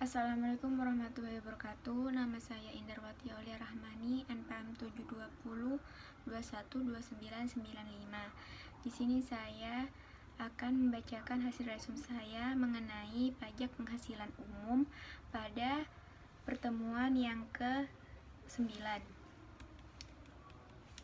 Assalamualaikum warahmatullahi wabarakatuh. Nama saya Indarwati Aulia Rahmani, NPM 720212995. Di sini saya akan membacakan hasil resum saya mengenai pajak penghasilan umum pada pertemuan yang ke-9.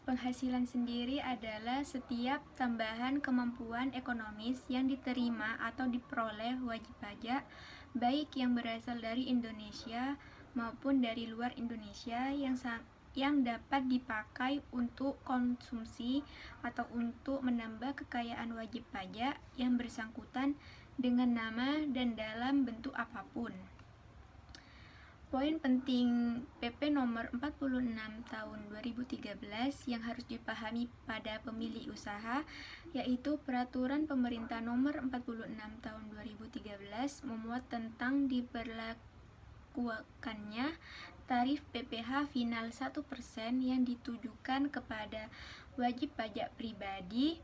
Penghasilan sendiri adalah setiap tambahan kemampuan ekonomis yang diterima atau diperoleh wajib pajak, baik yang berasal dari Indonesia maupun dari luar Indonesia yang dapat dipakai untuk konsumsi atau untuk menambah kekayaan wajib pajak yang bersangkutan dengan nama dan dalam bentuk apapun. Poin penting PP nomor 46 tahun 2013 yang harus dipahami pada pemilik usaha, yaitu Peraturan Pemerintah nomor 46 tahun 2013 memuat tentang diberlakukannya tarif PPh final 1% yang ditujukan kepada wajib pajak pribadi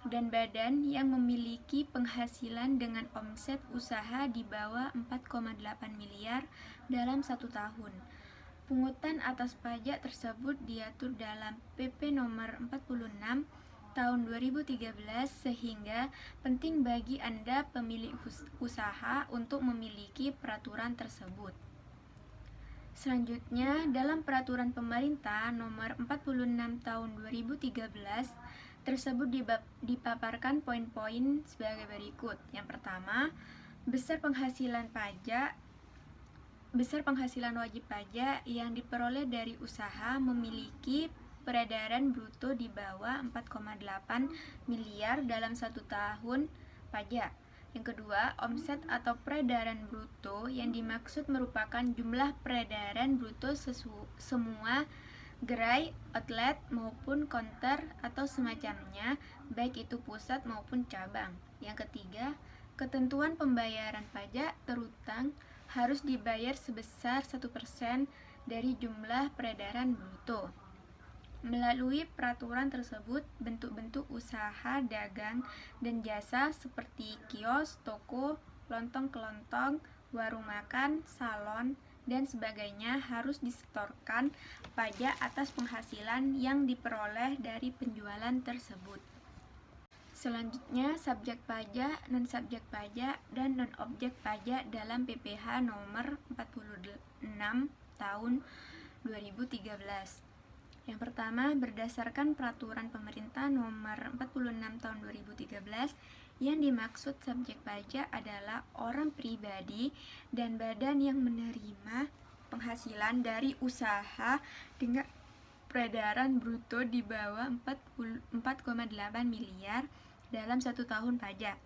dan badan yang memiliki penghasilan dengan omset usaha di bawah 4,8 miliar dalam 1 tahun. Pungutan atas pajak tersebut diatur dalam PP nomor 46 tahun 2013 sehingga penting bagi Anda pemilik usaha untuk memiliki peraturan tersebut. Selanjutnya, dalam Peraturan Pemerintah nomor 46 tahun 2013 tersebut dipaparkan poin-poin sebagai berikut. Yang pertama, besar penghasilan wajib pajak yang diperoleh dari usaha memiliki peredaran bruto di bawah 4,8 miliar dalam 1 tahun pajak. Yang kedua, omset atau peredaran bruto yang dimaksud merupakan jumlah peredaran bruto semua gerai, outlet, maupun counter atau semacamnya, baik itu pusat maupun cabang. Yang ketiga, ketentuan pembayaran pajak terutang harus dibayar sebesar 1% dari jumlah peredaran bruto. Melalui peraturan tersebut, bentuk-bentuk usaha dagang dan jasa seperti kios, toko, lontong-kelontong, warung makan, salon, dan sebagainya harus disetorkan pajak atas penghasilan yang diperoleh dari penjualan tersebut. Selanjutnya, subjek pajak, non-subjek pajak, dan non-objek pajak dalam PPh nomor 46 tahun 2013. Yang pertama, berdasarkan Peraturan Pemerintah nomor 46 tahun 2013, yang dimaksud subjek pajak adalah orang pribadi dan badan yang menerima penghasilan dari usaha dengan peredaran bruto di bawah 4,8 miliar dalam 1 tahun pajak.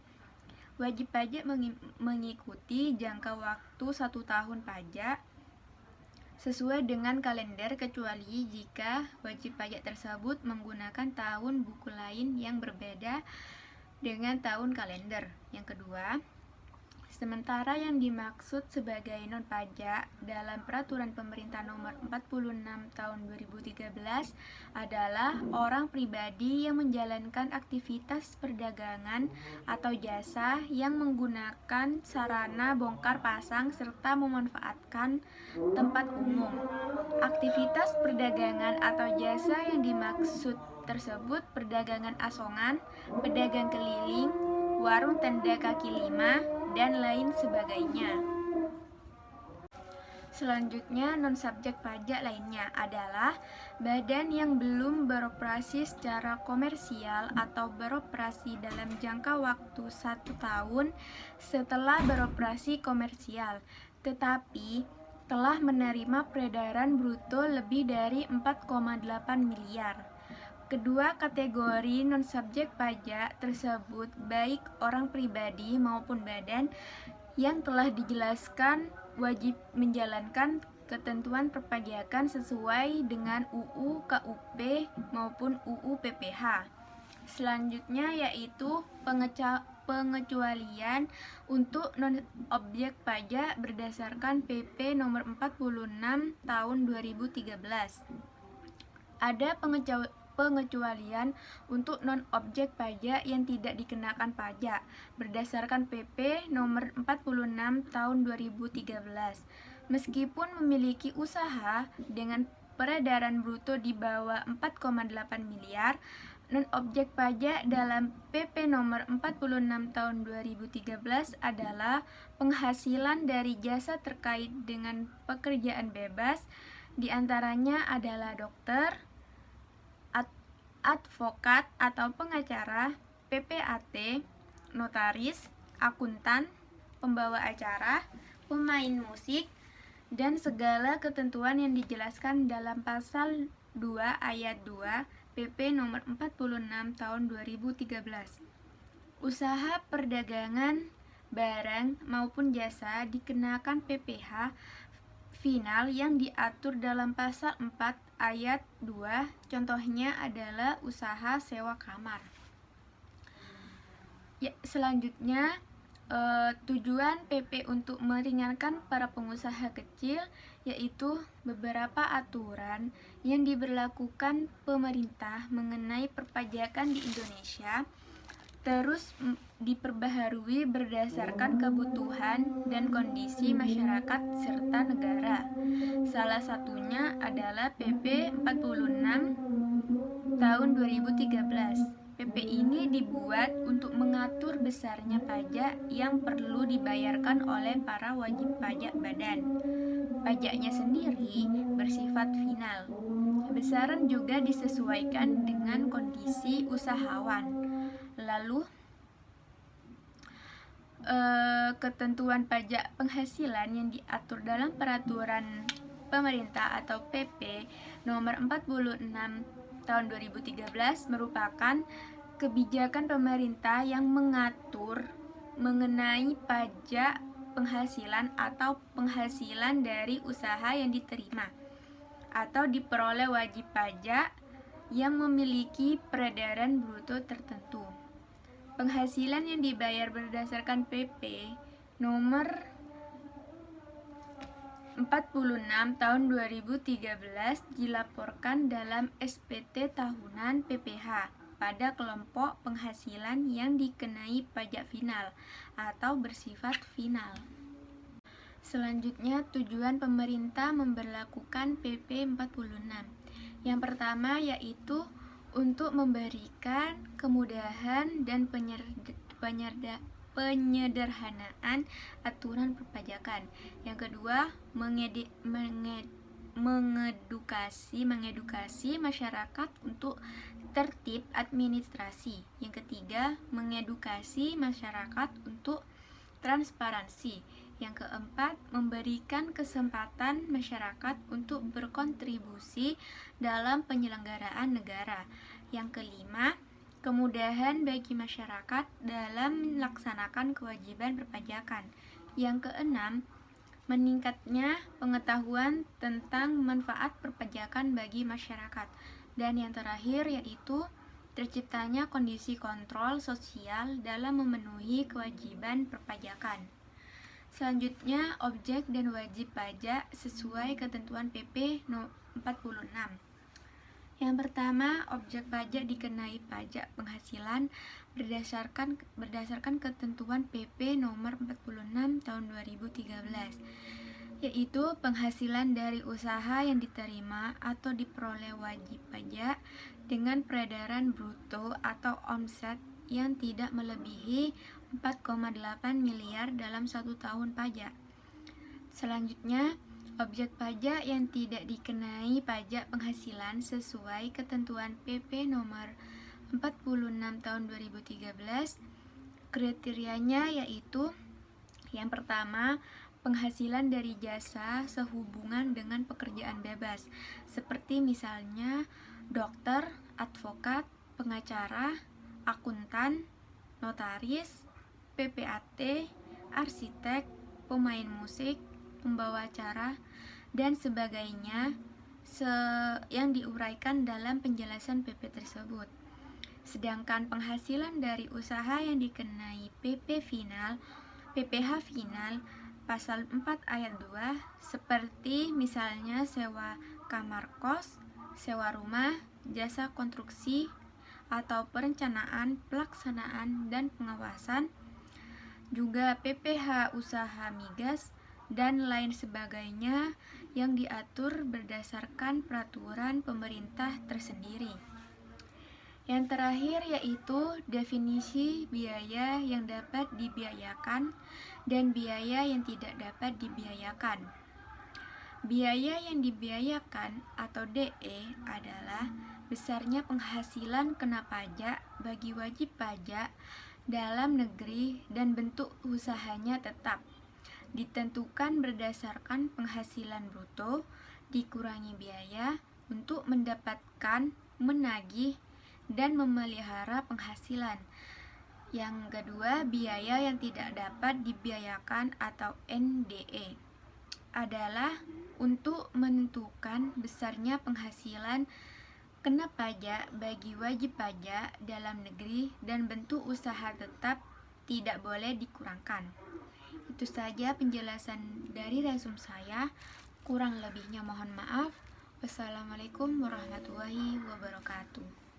Wajib pajak mengikuti jangka waktu 1 tahun pajak sesuai dengan kalender kecuali jika wajib pajak tersebut menggunakan tahun buku lain yang berbeda dengan tahun kalender. Yang kedua, sementara yang dimaksud sebagai non-pajak dalam Peraturan Pemerintah nomor 46 tahun 2013 adalah orang pribadi yang menjalankan aktivitas perdagangan atau jasa yang menggunakan sarana bongkar pasang serta memanfaatkan tempat umum. Aktivitas perdagangan atau jasa yang dimaksud tersebut perdagangan asongan, pedagang keliling, warung tenda kaki lima, dan lain sebagainya. Selanjutnya, non-subjek pajak lainnya adalah badan yang belum beroperasi secara komersial atau beroperasi dalam jangka waktu 1 tahun setelah beroperasi komersial, tetapi telah menerima peredaran bruto lebih dari 4,8 miliar. Kedua kategori non-subjek pajak tersebut baik orang pribadi maupun badan yang telah dijelaskan wajib menjalankan ketentuan perpajakan sesuai dengan UU KUP maupun UU PPh. Selanjutnya yaitu pengecualian untuk non-objek pajak berdasarkan PP nomor 46 tahun 2013. Ada pengecualian untuk non-objek pajak yang tidak dikenakan pajak berdasarkan PP nomor 46 tahun 2013. Meskipun memiliki usaha dengan peredaran bruto di bawah 4,8 miliar, non-objek pajak dalam PP nomor 46 tahun 2013 adalah penghasilan dari jasa terkait dengan pekerjaan bebas, diantaranya adalah dokter, advokat atau pengacara, PPAT, notaris, akuntan, pembawa acara, pemain musik, dan segala ketentuan yang dijelaskan dalam pasal 2 ayat 2 PP nomor 46 tahun 2013. Usaha perdagangan barang maupun jasa dikenakan PPh final yang diatur dalam pasal 4 ayat 2, contohnya adalah usaha sewa kamar. Ya, selanjutnya tujuan PP untuk meringankan para pengusaha kecil, yaitu beberapa aturan yang diberlakukan pemerintah mengenai perpajakan di Indonesia terus diperbaharui berdasarkan kebutuhan dan kondisi masyarakat serta negara. Salah satunya adalah PP 46 tahun 2013. PP ini dibuat untuk mengatur besarnya pajak yang perlu dibayarkan oleh para wajib pajak badan. Pajaknya sendiri bersifat final. Besaran juga disesuaikan dengan kondisi usahawan. Lalu ketentuan pajak penghasilan yang diatur dalam peraturan pemerintah atau PP nomor 46 tahun 2013 merupakan kebijakan pemerintah yang mengatur mengenai pajak penghasilan atau penghasilan dari usaha yang diterima atau diperoleh wajib pajak yang memiliki peredaran bruto tertentu. Penghasilan yang dibayar berdasarkan PP nomor 46 tahun 2013 dilaporkan dalam SPT tahunan PPh pada kelompok penghasilan yang dikenai pajak final atau bersifat final. Selanjutnya, tujuan pemerintah memberlakukan PP 46. Yang pertama yaitu untuk memberikan kemudahan dan penyederhanaan aturan perpajakan. Yang kedua, mengedukasi masyarakat untuk tertib administrasi. Yang ketiga, mengedukasi masyarakat untuk transparansi. Yang keempat, memberikan kesempatan masyarakat untuk berkontribusi dalam penyelenggaraan negara. Yang kelima, kemudahan bagi masyarakat dalam melaksanakan kewajiban perpajakan. Yang keenam, meningkatnya pengetahuan tentang manfaat perpajakan bagi masyarakat. Dan yang terakhir yaitu terciptanya kondisi kontrol sosial dalam memenuhi kewajiban perpajakan. Selanjutnya, objek dan wajib pajak sesuai ketentuan PP 46. Yang pertama, objek pajak dikenai pajak penghasilan berdasarkan ketentuan PP nomor 46 tahun 2013, yaitu penghasilan dari usaha yang diterima atau diperoleh wajib pajak dengan peredaran bruto atau omset yang tidak melebihi 4,8 miliar dalam 1 tahun pajak. Selanjutnya, objek pajak yang tidak dikenai pajak penghasilan sesuai ketentuan PP nomor 46 tahun 2013. Kriterianya yaitu yang pertama, penghasilan dari jasa sehubungan dengan pekerjaan bebas, seperti misalnya dokter, advokat, pengacara, akuntan, notaris, PPAT, arsitek, pemain musik, pembawa acara, dan sebagainya yang diuraikan dalam penjelasan PP tersebut. Sedangkan penghasilan dari usaha yang dikenai PPh final pasal 4 ayat 2 seperti misalnya sewa kamar kos, sewa rumah, jasa konstruksi atau perencanaan, pelaksanaan, dan pengawasan, juga PPh usaha migas, dan lain sebagainya yang diatur berdasarkan peraturan pemerintah tersendiri. Yang terakhir yaitu definisi biaya yang dapat dibiayakan dan biaya yang tidak dapat dibiayakan. Biaya yang dibiayakan atau DE adalah besarnya penghasilan kena pajak bagi wajib pajak dalam negeri dan bentuk usahanya tetap, ditentukan berdasarkan penghasilan bruto dikurangi biaya untuk mendapatkan, menagih, dan memelihara penghasilan. Yang kedua, biaya yang tidak dapat dibiayakan atau NDE adalah untuk menentukan besarnya penghasilan kena pajak bagi wajib pajak dalam negeri dan bentuk usaha tetap, tidak boleh dikurangkan. Itu saja penjelasan dari resum saya. Kurang lebihnya mohon maaf. Wassalamualaikum warahmatullahi wabarakatuh.